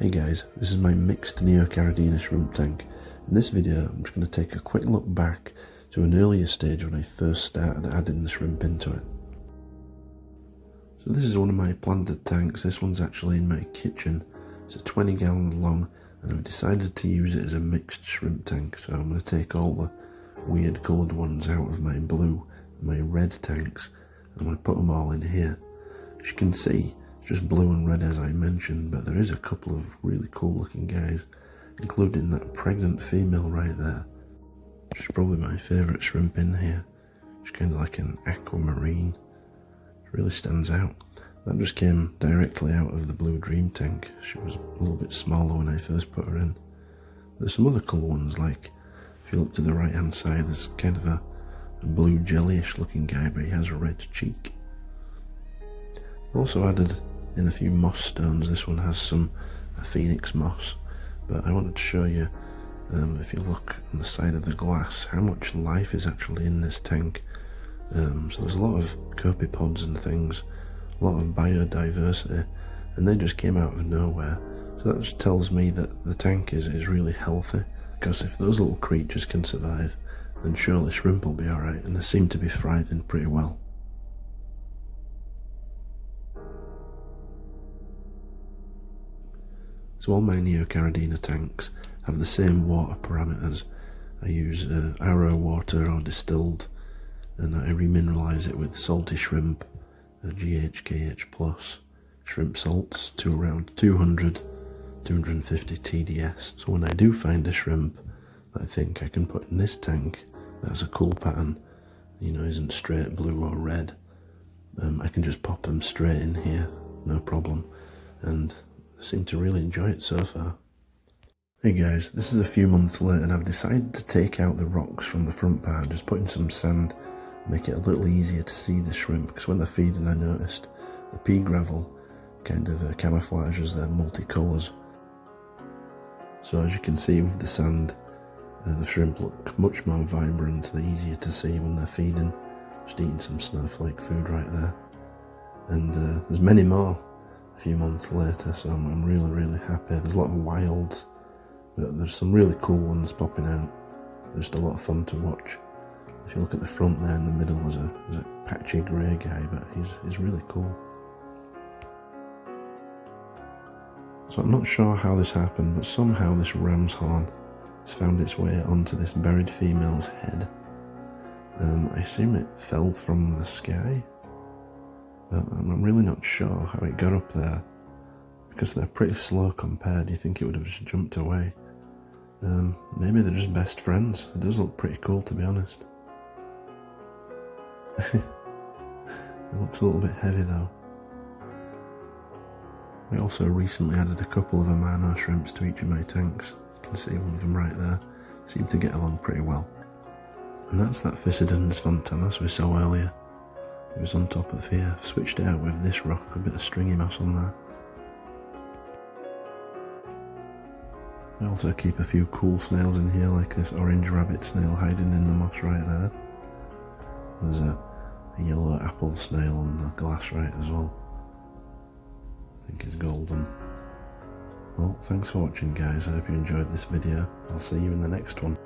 Hey guys, this is my mixed Neocaridina shrimp tank. In this video I'm just going to take a quick look back to an earlier stage when I first started adding the shrimp into it. So this is one of my planted tanks. This one's actually in my kitchen. It's a 20 gallon long and I've decided to use it as a mixed shrimp tank. So I'm going to take all the weird coloured ones out of my blue and my red tanks and I'm going to put them all in here. As you can see, it's just blue and red as I mentioned, but there is a couple of really cool looking guys, including that pregnant female right there. She's probably my favourite shrimp in here. She's kind of like an aquamarine. It really stands out. That just came directly out of the blue dream tank. She was a little bit smaller when I first put her in. There's some other cool ones, like if you look to the right hand side, there's kind of a blue jellyish looking guy, but he has a red cheek. Also added in a few moss stones. This one has some phoenix moss, but I wanted to show you, if you look on the side of the glass, how much life is actually in this tank. So there's a lot of copepods and things, a lot of biodiversity, and they just came out of nowhere. So that just tells me that the tank is really healthy, because if those little creatures can survive, then surely shrimp will be alright, and they seem to be thriving pretty well. So all my Neocaridina tanks have the same water parameters. I use RO water or distilled, and I remineralise it with salty shrimp, GHKH+, shrimp salts to around 200-250 TDS. So when I do find a shrimp that I think I can put in this tank that has a cool pattern, isn't straight blue or red, I can just pop them straight in here, no problem, and seem to really enjoy it so far. Hey guys, this is a few months later and I've decided to take out the rocks from the front part, just put in some sand, make it a little easier to see the shrimp, because when they're feeding I noticed the pea gravel kind of camouflages their multicolours. So as you can see with the sand, the shrimp look much more vibrant, they're easier to see when they're feeding, just eating some snowflake food right there. And there's many more a few months later, so I'm really happy. There's a lot of wilds, but there's some really cool ones popping out. They're just a lot of fun to watch. If you look at the front there in the middle, there's a patchy grey guy, but he's really cool. So I'm not sure how this happened, but somehow this ram's horn has found its way onto this buried female's head. I assume it fell from the sky, but I'm really not sure how it got up there, because they're pretty slow compared. You think it would have just jumped away. Maybe they're just best friends. It does look pretty cool, to be honest. It looks a little bit heavy though. I also recently added a couple of Amano Shrimps to each of my tanks. You can see one of them right there. Seem to get along pretty well. And that's that Physidens Fontanas we saw earlier. It was on top of here. I've switched it out with this rock, a bit of stringy moss on there. I also keep a few cool snails in here, like this orange rabbit snail hiding in the moss right there. There's a yellow apple snail on the glass right as well. I think it's golden. Well, thanks for watching guys, I hope you enjoyed this video. I'll see you in the next one.